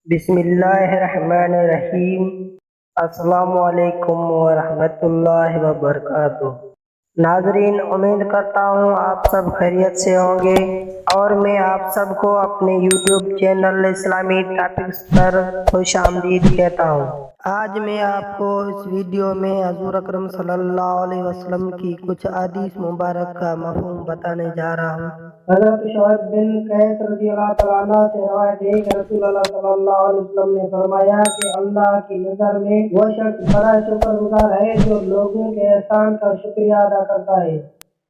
بسم اللہ الرحمن الرحیم۔ السلام علیکم ورحمۃ اللہ وبرکاتہ۔ ناظرین، امید کرتا ہوں آپ سب خیریت سے ہوں گے اور میں آپ سب کو اپنے یوٹیوب چینل اسلامی ٹاپکس پر خوش آمدید کہتا ہوں۔ آج میں آپ کو اس ویڈیو میں حضور اکرم صلی اللہ علیہ وسلم کی کچھ احادیث مبارک کا مفہوم بتانے جا رہا ہوں۔ حضرت شعیب بن قیس رضی اللہ تعالیٰ عنہ سے روایت ہے کہ رسول اللہ صلی اللہ علیہ وسلم نے فرمایا کہ اللہ کی نظر میں وہ شخص بڑا شکر گزار ہے جو لوگوں کے احسان کا شکریہ ادا کرتا ہے۔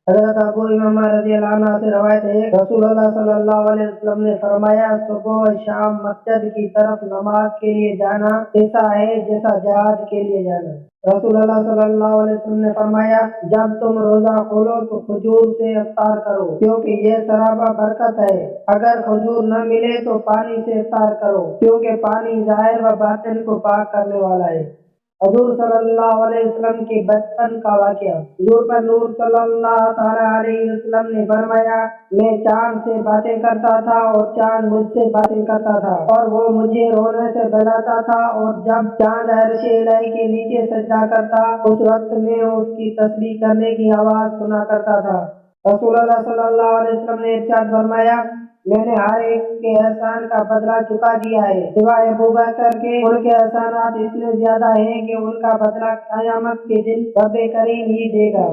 حضرت ابو امامہ رضی اللہ عنہ سے روایت ہے رسول اللہ صلی اللہ علیہ وسلم نے فرمایا صبح و شام مسجد کی طرف نماز کے لیے جانا ایسا ہے جیسا جہاد کے لیے جانا۔ رسول اللہ صلی اللہ علیہ وسلم نے فرمایا جب تم روزہ کھولو تو کھجور سے افطار کرو کیونکہ یہ سرابہ برکت ہے۔ اگر کھجور نہ ملے تو پانی سے افطار کرو کیونکہ پانی ظاہر و باطن کو پاک کرنے والا ہے۔ حضور صلی اللہ علیہ وسلم کے بچپن کا واقعہ۔ حضور پر نور صلی اللہ تعالیٰ علیہ وسلم نے فرمایا میں چاند سے باتیں کرتا تھا اور چاند مجھ سے باتیں کرتا تھا اور وہ مجھے رونے سے بلاتا تھا، اور جب چاند عرش الہی کے نیچے سجدہ کرتا اس وقت میں اس کی تسبیح کرنے کی آواز سنا کرتا تھا۔ رسول اللہ صلی اللہ علیہ وسلم نے ارشاد فرمایا میں نے ہر ایک کے احسان کا بدلہ چکا دیا ہے سوائے ابوبکر کے، ان کے احسانات اتنے زیادہ ہیں کہ ان کا بدلہ قیامت کے دن رب کریم ہی دے گا۔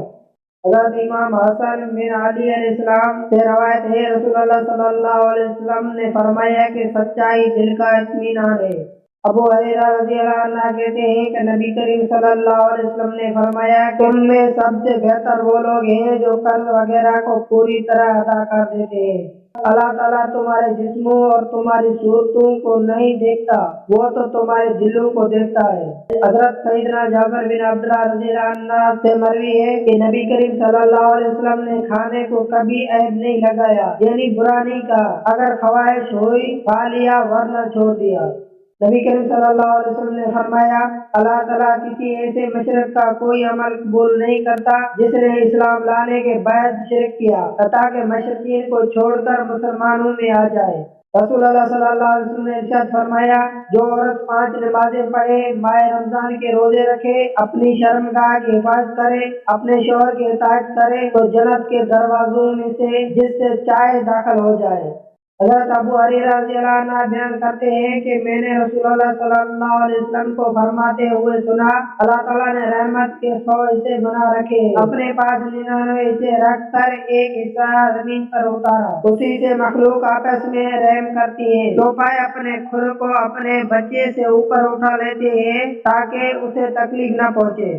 حضرت امام حسن بن علی علیہ السلام سے روایت ہے رسول اللہ صلی اللہ علیہ وسلم نے فرمایا کہ سچائی دل کا اطمینان ہے۔ ابو ہریرہ رضی اللہ عنہ کہتے ہیں کہ نبی کریم صلی اللہ علیہ وسلم نے فرمایا تم میں سب سے بہتر وہ لوگ ہیں جو قرض وغیرہ کو پوری طرح ادا کر دیتے ہیں۔ اللہ تعالیٰ تمہارے جسموں اور تمہاری صورتوں کو نہیں دیکھتا، وہ تو تمہارے دلوں کو دیکھتا ہے۔ حضرت سیدنا جابر بن عبداللہ رضی اللہ عنہ سے مروی ہے کہ نبی کریم صلی اللہ علیہ وسلم نے کھانے کو کبھی عیب نہیں لگایا، یعنی برا نہیں کہا، اگر خواہش ہوئی کھا لیا ورنہ چھوڑ دیا۔ نبی کریم صلی اللہ علیہ وسلم نے فرمایا اللہ تعالیٰ کسی ایسے مشرک کا کوئی عمل قبول نہیں کرتا جس نے اسلام لانے کے بعد شرک کیا تاکہ مشرکین کو چھوڑ کر مسلمانوں میں آ جائے۔ رسول اللہ صلی اللہ علیہ وسلم نے ارشاد فرمایا جو عورت 5 نمازیں پڑھے، ماہ رمضان کے روزے رکھے، اپنی شرمگاہ کی حفاظت کرے، اپنے شوہر کی اطاعت کرے تو جنت کے دروازوں میں سے جس سے چاہے داخل ہو جائے۔ حضرت ابو ہریرہ رضی اللہ عنہ بیان کرتے ہیں کہ میں نے رسول اللہ صلی اللہ علیہ وسلم کو فرماتے ہوئے سنا اللہ تعالیٰ نے رحمت کے 100 حصے بنا رکھے، اپنے پاس 99 حصے رکھ کر ایک حصہ زمین پر اتارا، اسی سے مخلوق آپس میں رحم کرتی ہے۔ تو پائے اپنے خود کو اپنے بچے سے اوپر اٹھا لیتے ہیں تاکہ اسے تکلیف نہ پہنچے۔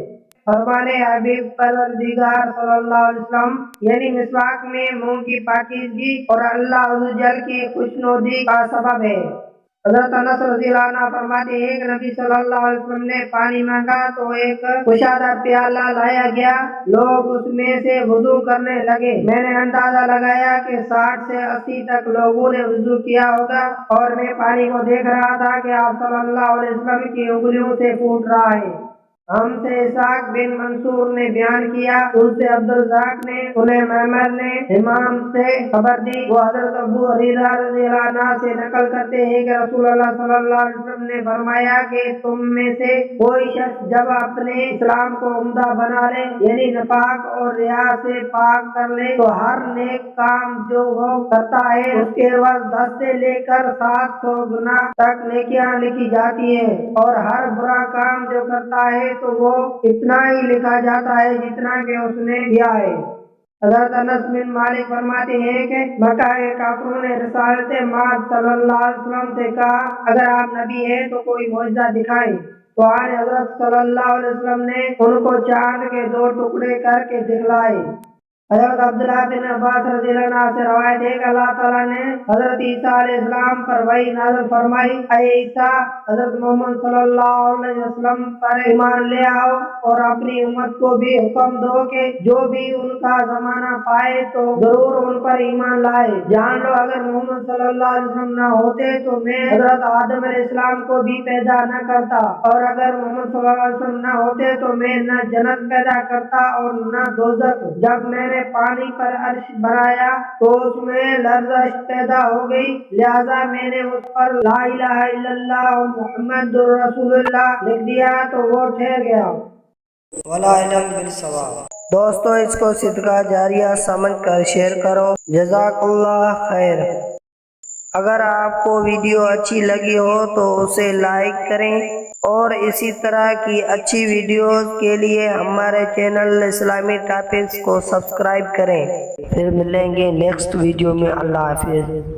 فرمانے حبیب پروردگار صلی اللہ علیہ وسلم یعنی مسواک میں منہ کی پاکیزگی اور اللہ عز و جل کی خوشنودی کا سبب ہے۔ حضرت انس رضی اللہ عنہ فرماتے ہیں کہ نبی صلی اللہ علیہ وسلم نے پانی مانگا تو ایک کشادہ پیالہ لایا گیا، لوگ اس میں سے وضو کرنے لگے، میں نے اندازہ لگایا کہ 60 سے 80 تک لوگوں نے وضو کیا ہوگا، اور میں پانی کو دیکھ رہا تھا کہ آپ صلی اللہ علیہ وسلم کی انگلیوں سے پھوٹ رہا ہے۔ ہم سے اسحاق بن منصور نے بیان کیا، ان سے عبدالرزاق نے، انہیں معمر نے امام سے خبر دی، وہ حضرت ابو ہریرہ رضی اللہ عنہ سے نقل کرتے ہیں کہ رسول اللہ صلی اللہ علیہ وسلم نے فرمایا کہ تم میں سے کوئی شخص جب اپنے اسلام کو عمدہ بنا لے یعنی نفاق اور ریا سے پاک کر لے تو ہر نیک کام جو وہ کرتا ہے اس کے عوض 10 سے لے کر 700 گنا تک نیکیاں لکھی جاتی ہیں، اور ہر برا کام جو کرتا ہے تو وہ اتنا ہی لکھا جاتا ہے جتنا کہ اس نے کیا ہے۔ حضرت انس بن مالک فرماتے ہیں کہ مکہ کے کافروں نے رسالت مآب صلی اللہ علیہ وسلم سے کہا اگر آپ نبی ہیں تو کوئی معجزہ دکھائیں، تو آن حضرت صلی اللہ علیہ وسلم نے ان کو چاند کے 2 ٹکڑے کر کے دکھلائے۔ حضرت عبداللہ بن عباس رضی اللہ عنہ سے روایت ہے کہ اللہ تعالیٰ نے حضرت عیسیٰ علیہ السلام پر وحی نازل فرمائی اے عیسیٰ حضرت محمد صلی اللہ علیہ وسلم پر ایمان لے آؤ اور اپنی امت کو بھی حکم دو کہ جو بھی ان کا زمانہ پائے تو ضرور ان پر ایمان لائے، جان لو اگر محمد صلی اللہ علیہ وسلم نہ ہوتے تو میں حضرت آدم علیہ السلام کو بھی پیدا نہ کرتا، اور اگر محمد صلی اللہ علیہ وسلم نہ ہوتے تو میں نہ جنت پیدا کرتا اور نہ دوزخ۔ جب میں نے نے پانی پر عرش بنایا تو اس میں لرزش پیدا ہو گئی، لہذا میں نے اس پر لا الہ الا اللہ محمد رسول اللہ لکھ دیا تو وہ ٹھہر گیا۔ ولا علم بالصواب۔ دوستو اس کو صدقہ جاریہ سمجھ کر شیئر کرو۔ جزاک اللہ خیر۔ اگر آپ کو ویڈیو اچھی لگی ہو تو اسے لائک کریں اور اسی طرح کی اچھی ویڈیوز کے لیے ہمارے چینل اسلامی ٹاپکس کو سبسکرائب کریں۔ پھر ملیں گے نیکسٹ ویڈیو میں۔ اللہ حافظ۔